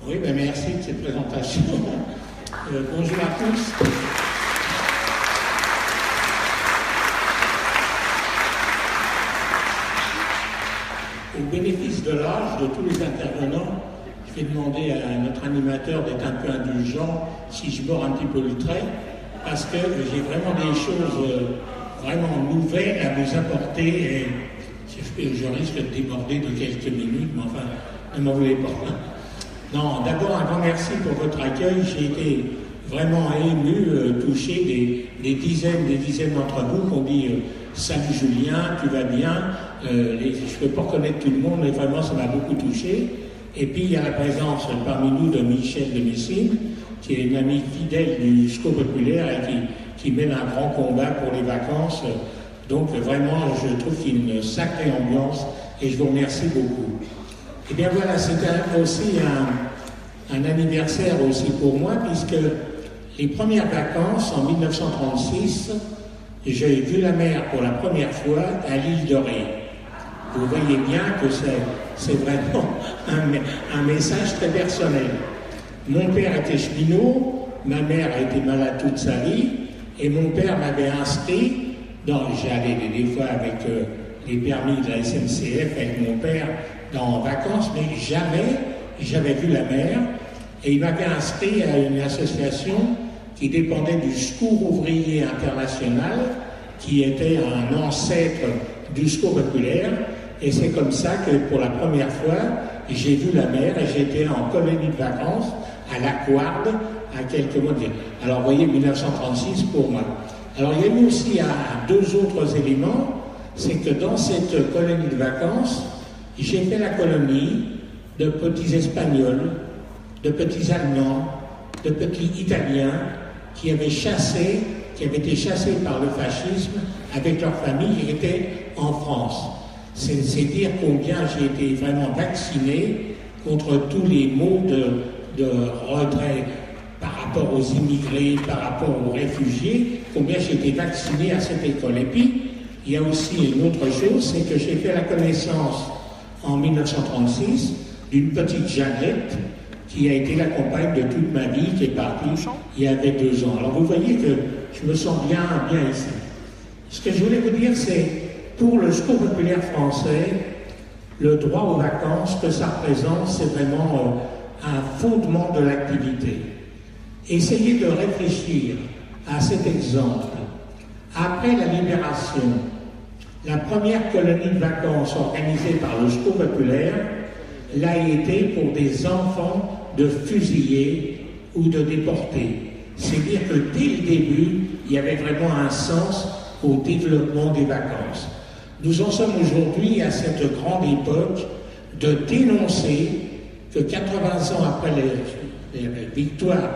Oui, ben merci de cette présentation. Bonjour à tous. Au bénéfice de l'âge de tous les intervenants, je vais demander à notre animateur d'être un peu indulgent si je mords un petit peu le trait, parce que j'ai vraiment des choses vraiment nouvelles à vous apporter et je risque de déborder de quelques minutes, mais enfin, ne m'en voulez pas. Non, d'abord un grand merci pour votre accueil. J'ai été vraiment ému, touché des dizaines d'entre vous qui ont dit salut Julien, tu vas bien. Je ne peux pas reconnaître tout le monde, mais vraiment ça m'a beaucoup touché. Et puis il y a la présence parmi nous de Michel de Messine, qui est une amie fidèle du Secours populaire et qui mène un grand combat pour les vacances. Donc vraiment, je trouve qu'il y a une sacrée ambiance et je vous remercie beaucoup. Et bien voilà, c'était aussi un anniversaire aussi pour moi, puisque les premières vacances en 1936, j'ai vu la mer pour la première fois à l'île de Ré. Vous voyez bien que c'est vraiment un message très personnel. Mon père était cheminot, ma mère a été malade toute sa vie, et mon père m'avait inscrit, j'allais des fois avec les permis de la SNCF avec mon père en vacances, mais jamais j'avais vu la mer, et il m'avait inscrit à une association qui dépendait du Secours ouvrier international, qui était un ancêtre du Secours populaire, et c'est comme ça que pour la première fois, j'ai vu la mer et j'étais en colonie de vacances à la Couarde, à quelques mois de... Alors vous voyez, 1936 pour moi. Alors il y a eu aussi deux autres éléments, c'est que dans cette colonie de vacances, j'ai fait la colonie de petits Espagnols, de petits Allemands, de petits Italiens qui avaient été chassés par le fascisme avec leur famille et étaient en France. C'est dire combien j'ai été vraiment vacciné contre tous les maux de retrait par rapport aux immigrés, par rapport aux réfugiés, combien j'ai été vacciné à cette école. Et puis, il y a aussi une autre chose, c'est que j'ai fait la connaissance en 1936 d'une petite Jeannette qui a été la compagne de toute ma vie, qui est partie il y avait 2 ans. Alors vous voyez que je me sens bien ici. Ce que je voulais vous dire, c'est pour le Secours populaire français, le droit aux vacances que ça représente, c'est vraiment un fondement de l'activité. Essayez de réfléchir à cet exemple. Après la libération, la première colonie de vacances organisée par le Secours populaire l'a été pour des enfants de fusillés ou de déportés. C'est-à-dire que dès le début, il y avait vraiment un sens au développement des vacances. Nous en sommes aujourd'hui à cette grande époque de dénoncer que 80 ans après les victoires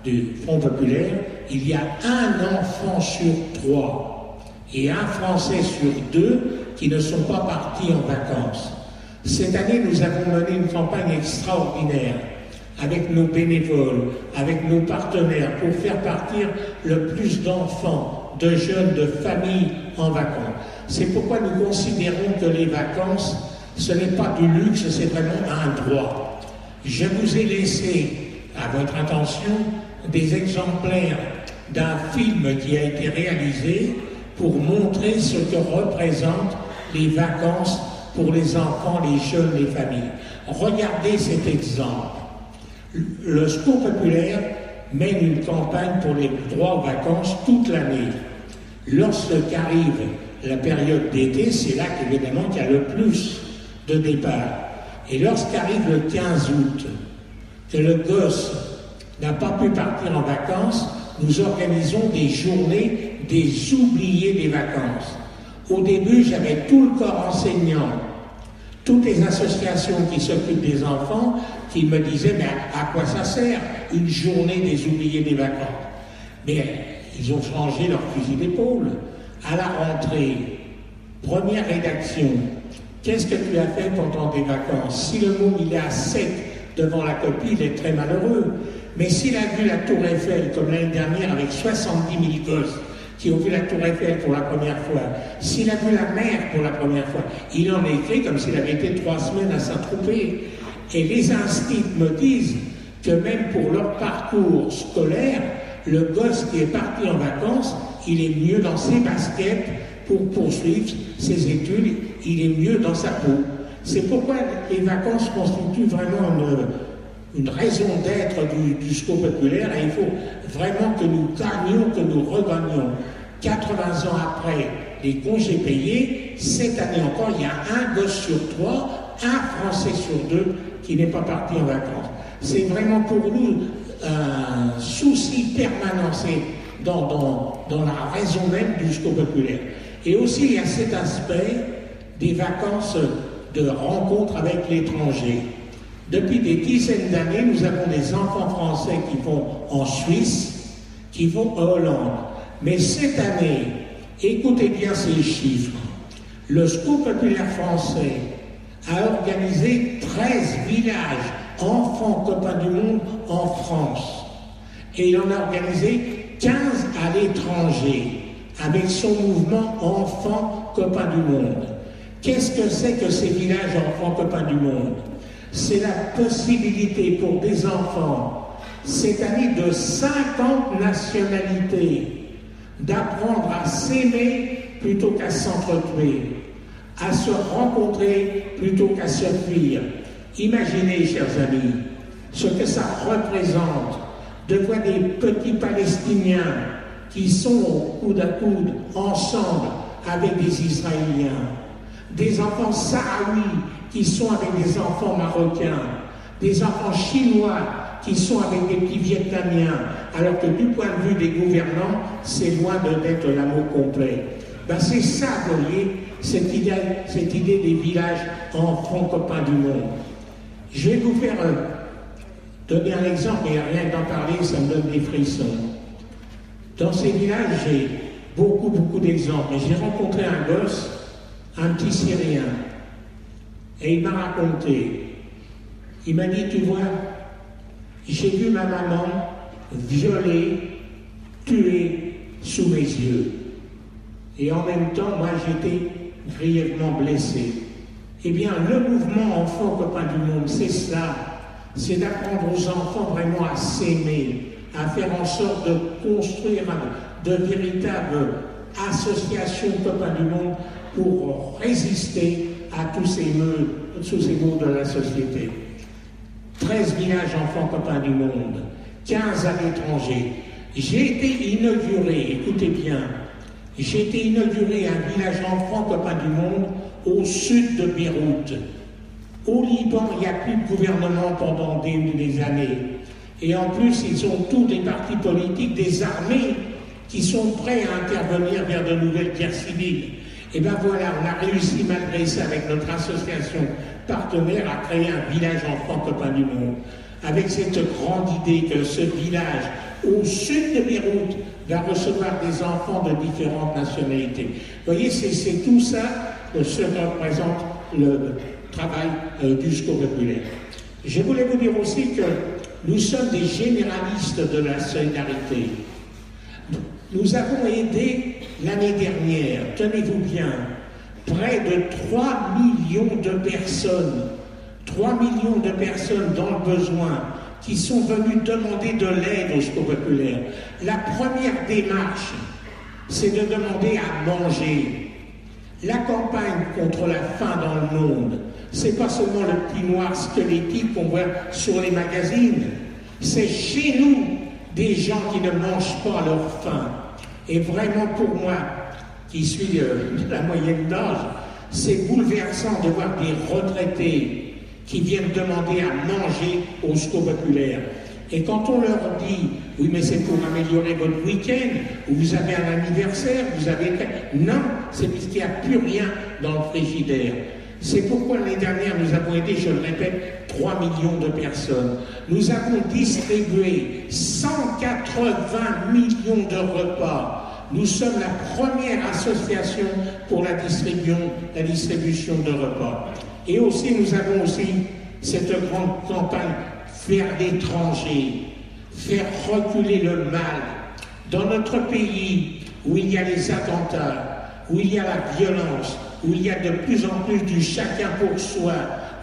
du Front populaire, il y a un enfant sur 3 et un Français sur 2 qui ne sont pas partis en vacances. Cette année, nous avons mené une campagne extraordinaire avec nos bénévoles, avec nos partenaires, pour faire partir le plus d'enfants, de jeunes, de familles en vacances. C'est pourquoi nous considérons que les vacances, ce n'est pas du luxe, c'est vraiment un droit. Je vous ai laissé, à votre attention, des exemplaires d'un film qui a été réalisé pour montrer ce que représentent les vacances pour les enfants, les jeunes, les familles. Regardez cet exemple. Le Secours populaire mène une campagne pour les droits aux vacances toute l'année. Lorsqu'arrive la période d'été, c'est là qu'évidemment qu'il y a le plus de départs. Et lorsqu'arrive le 15 août, que le gosse n'a pas pu partir en vacances, nous organisons des journées des oubliés des vacances. Au début, j'avais tout le corps enseignant, toutes les associations qui s'occupent des enfants, qui me disaient, mais à quoi ça sert, une journée des oubliés des vacances? Mais ils ont changé leur fusil d'épaule. À la rentrée, première rédaction, qu'est-ce que tu as fait pendant tes vacances? Si le mot il est à 7 devant la copie, il est très malheureux. Mais s'il a vu la Tour Eiffel, comme l'année dernière, avec 70 000 gosses qui ont vu la Tour Eiffel pour la première fois, s'il a vu la mer pour la première fois, il en est écrit comme s'il avait été 3 semaines à Saint-Tropez. Et les inscrits me disent, que même pour leur parcours scolaire, le gosse qui est parti en vacances, il est mieux dans ses baskets pour poursuivre ses études, il est mieux dans sa peau. C'est pourquoi les vacances constituent vraiment une raison d'être du secours populaire, et il faut vraiment que nous gagnions, que nous regagnions. 80 ans après les congés payés, cette année encore, il y a un gosse sur 3, un Français sur 2 qui n'est pas parti en vacances. C'est vraiment pour nous un souci permanent, c'est dans la raison même du secours populaire. Et aussi, il y a cet aspect des vacances de rencontre avec l'étranger. Depuis des dizaines d'années, nous avons des enfants français qui vont en Suisse, qui vont en Hollande. Mais cette année, écoutez bien ces chiffres, le secours populaire français a organisé 13 villages enfants copains du monde en France. Et il en a organisé 15 à l'étranger, avec son mouvement Enfants copains du monde. Qu'est-ce que c'est que ces villages enfants copains du monde? C'est la possibilité pour des enfants, cette année de 50 nationalités, d'apprendre à s'aimer plutôt qu'à s'entretuer, à se rencontrer plutôt qu'à se fuir. Imaginez, chers amis, ce que ça représente de voir des petits Palestiniens qui sont coude à coude, ensemble, avec des Israéliens, des enfants sahraouis qui sont avec des enfants marocains, des enfants chinois qui sont avec des petits Vietnamiens, alors que du point de vue des gouvernants, c'est loin d'être l'amour complet. Ben c'est ça, vous voyez, cette idée des villages enfants copains du monde. Je vais vous faire donner un exemple, et rien que d'en parler, ça me donne des frissons. Dans ces villages, j'ai beaucoup d'exemples, mais j'ai rencontré un gosse, un petit Syrien, et il m'a raconté, il m'a dit, tu vois, j'ai vu ma maman violée, tuée sous mes yeux. Et en même temps, moi, j'étais grièvement blessé. Eh bien, le mouvement Enfants copains du monde, c'est cela. C'est d'apprendre aux enfants vraiment à s'aimer, à faire en sorte de construire de véritables associations copains du monde pour résister à tous ces maux de la société. 13 villages enfants copains du monde, 15 à l'étranger. J'ai été inauguré, écoutez bien, j'ai été inauguré un village enfants copains du monde au sud de Beyrouth. Au Liban, il n'y a plus de gouvernement pendant des années. Et en plus, ils ont tous des partis politiques, des armées qui sont prêts à intervenir vers de nouvelles guerres civiles. Et bien voilà, on a réussi malgré ça avec notre association partenaire à créer un village enfants copains du monde. Avec cette grande idée que ce village au sud de Beyrouth va recevoir des enfants de différentes nationalités. Vous voyez, c'est tout ça ce que représente le travail du secours populaire. Je voulais vous dire aussi que nous sommes des généralistes de la solidarité. Nous avons aidé l'année dernière, tenez-vous bien, près de 3 millions de personnes, 3 millions de personnes dans le besoin, qui sont venues demander de l'aide au secours populaire. La première démarche, c'est de demander à manger. La campagne contre la faim dans le monde, c'est pas seulement le petit noir squelettique qu'on voit sur les magazines, c'est chez nous des gens qui ne mangent pas à leur faim. Et vraiment pour moi, qui suis de la moyenne d'âge, c'est bouleversant de voir des retraités qui viennent demander à manger au secours populaire. Et quand on leur dit, oui mais c'est pour améliorer votre week-end, ou vous avez un anniversaire, vous avez... Non, c'est parce qu'il n'y a plus rien dans le frigidaire. C'est pourquoi l'année dernière, nous avons aidé, je le répète, 3 millions de personnes. Nous avons distribué 180 millions de repas. Nous sommes la première association pour la distribution de repas. Et aussi, nous avons aussi cette grande campagne vers l'étranger, faire reculer le mal. Dans notre pays, où il y a les attentats, où il y a la violence, où il y a de plus en plus du chacun pour soi,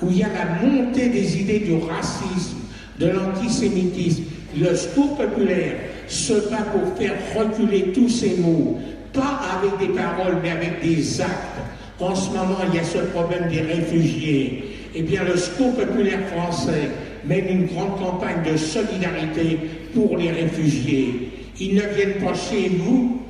où il y a la montée des idées du racisme, de l'antisémitisme. Le Secours populaire se bat pour faire reculer tous ces mots, pas avec des paroles, mais avec des actes. En ce moment, il y a ce problème des réfugiés. Eh bien, le Secours populaire français mène une grande campagne de solidarité pour les réfugiés. Ils ne viennent pas chez nous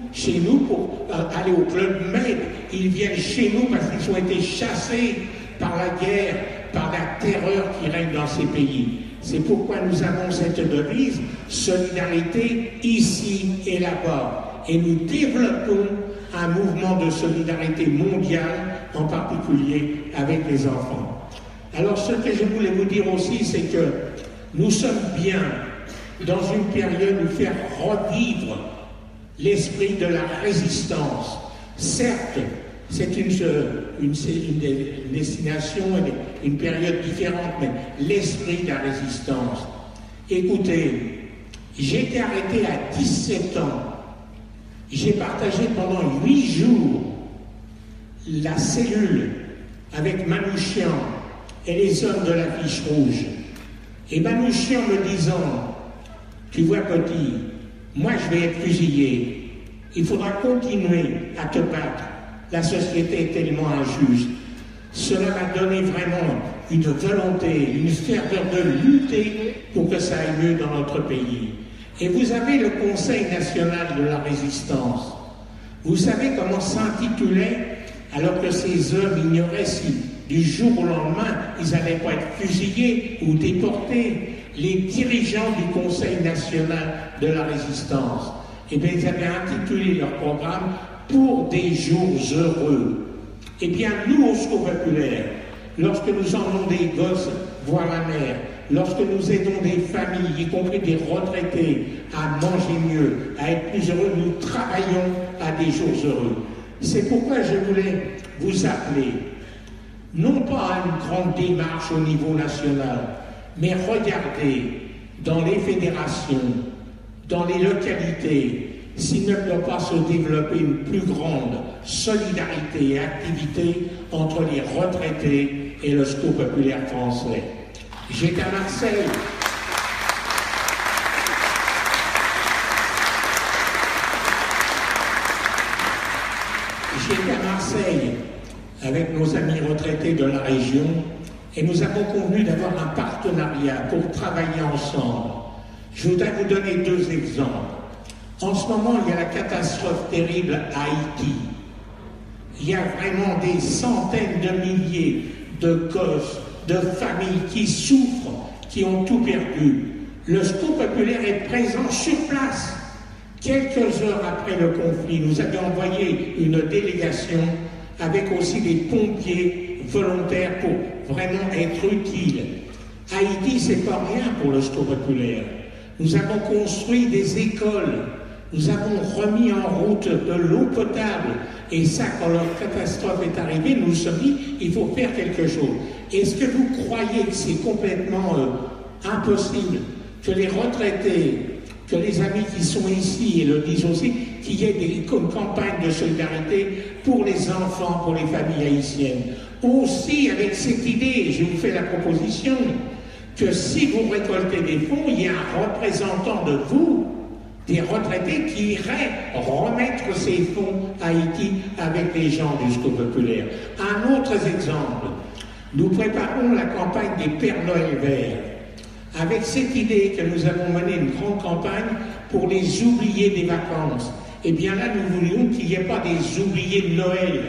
pour aller au Club Med. Ils viennent chez nous parce qu'ils ont été chassés par la guerre, par la terreur qui règne dans ces pays. C'est pourquoi nous avons cette devise, solidarité ici et là-bas. Et nous développons un mouvement de solidarité mondiale, en particulier avec les enfants. Alors ce que je voulais vous dire aussi, c'est que nous sommes bien dans une période où faire revivre l'esprit de la résistance. Certes, c'est une destination, une période différente, mais l'esprit de la résistance. Écoutez, j'ai été arrêté à 17 ans. J'ai partagé pendant 8 jours la cellule avec Manouchian et les hommes de l'affiche rouge. Et Manouchian me disant, tu vois petit, moi je vais être fusillé, il faudra continuer à te battre, la société est tellement injuste. Cela m'a donné vraiment une volonté, une ferveur de lutter pour que ça aille mieux dans notre pays. Et vous avez le Conseil national de la résistance. Vous savez comment s'intitulait, alors que ces hommes ignoraient si du jour au lendemain, ils n'allaient pas être fusillés ou déportés. Les dirigeants du Conseil national de la résistance, eh bien, ils avaient intitulé leur programme « Pour des jours heureux ». Eh bien, nous, au Secours populaire, lorsque nous emmenons des gosses voir la mer, lorsque nous aidons des familles, y compris des retraités, à manger mieux, à être plus heureux, nous travaillons à des jours heureux. C'est pourquoi je voulais vous appeler, non pas à une grande démarche au niveau national, mais regardez dans les fédérations, dans les localités, s'il ne peut pas se développer une plus grande solidarité et activité entre les retraités et le Secours populaire français. J'étais à Marseille. J'étais à Marseille avec nos amis retraités de la région et nous avons convenu d'avoir un partenariat pour travailler ensemble. Je voudrais vous donner 2 exemples. En ce moment, il y a la catastrophe terrible à Haïti. Il y a vraiment des centaines de milliers de gosses, de familles qui souffrent, qui ont tout perdu. Le Secours populaire est présent sur place. Quelques heures après le conflit, nous avions envoyé une délégation avec aussi des pompiers volontaires pour vraiment être utiles. Haïti, c'est pas rien pour le Secours populaire. Nous avons construit des écoles, nous avons remis en route de l'eau potable. Et ça, quand la catastrophe est arrivée, nous nous sommes dit, il faut faire quelque chose. Est-ce que vous croyez que c'est complètement impossible que les retraités, que les amis qui sont ici et le disent aussi, qu'il y ait une campagne de solidarité pour les enfants, pour les familles haïtiennes? Aussi, avec cette idée, je vous fais la proposition, que si vous récoltez des fonds, il y a un représentant de vous, des retraités, qui irait remettre ces fonds à Haïti avec les gens du Secours populaire. Un autre exemple, nous préparons la campagne des Pères Noël verts, avec cette idée que nous avons mené une grande campagne pour les oubliés des vacances. Eh bien là, nous voulions qu'il n'y ait pas des oubliés de Noël.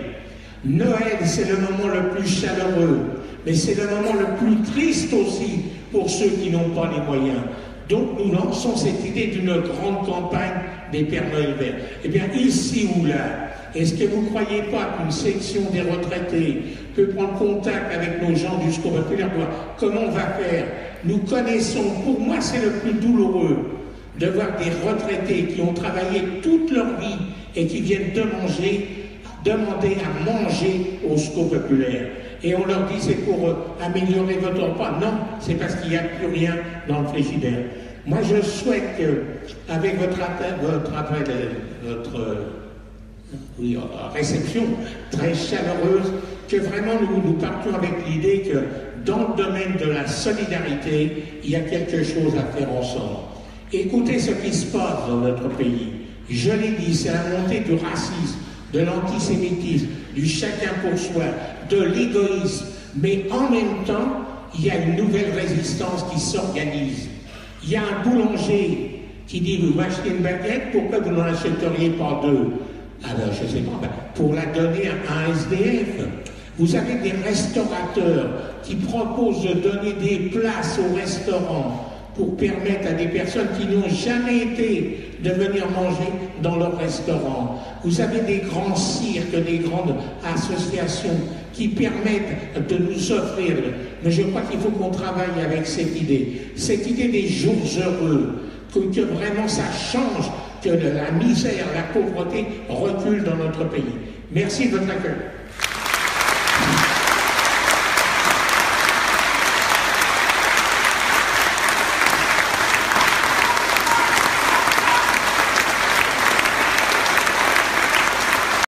Noël, c'est le moment le plus chaleureux, mais c'est le moment le plus triste aussi pour ceux qui n'ont pas les moyens. Donc nous lançons cette idée d'une grande campagne des Pères Noël verts. Eh bien ici ou là, est-ce que vous ne croyez pas qu'une section des retraités peut prendre contact avec nos gens du Secours populaire pour voir comment on va faire? Nous connaissons, pour moi c'est le plus douloureux, de voir des retraités qui ont travaillé toute leur vie et qui viennent demander à manger au Secours populaire. Et on leur dit c'est pour améliorer votre repas. Non, c'est parce qu'il n'y a plus rien dans le frigidaire. Moi, je souhaite qu'avec votre réception très chaleureuse, que vraiment nous partions avec l'idée que dans le domaine de la solidarité, il y a quelque chose à faire ensemble. Écoutez ce qui se passe dans notre pays. Je l'ai dit, c'est la montée du racisme, de l'antisémitisme, du chacun pour soi, de l'égoïsme. Mais en même temps, il y a une nouvelle résistance qui s'organise. Il y a un boulanger qui dit, vous achetez une baguette, pourquoi vous n'en achèteriez pas deux? Alors, je ne sais pas, pour la donner à un SDF. Vous avez des restaurateurs qui proposent de donner des places au restaurant pour permettre à des personnes qui n'ont jamais été de venir manger dans leur restaurant. Vous avez des grands cirques, des grandes associations qui permettent de nous offrir. Mais je crois qu'il faut qu'on travaille avec cette idée des jours heureux, que vraiment ça change, que la misère, la pauvreté recule dans notre pays. Merci de votre accueil.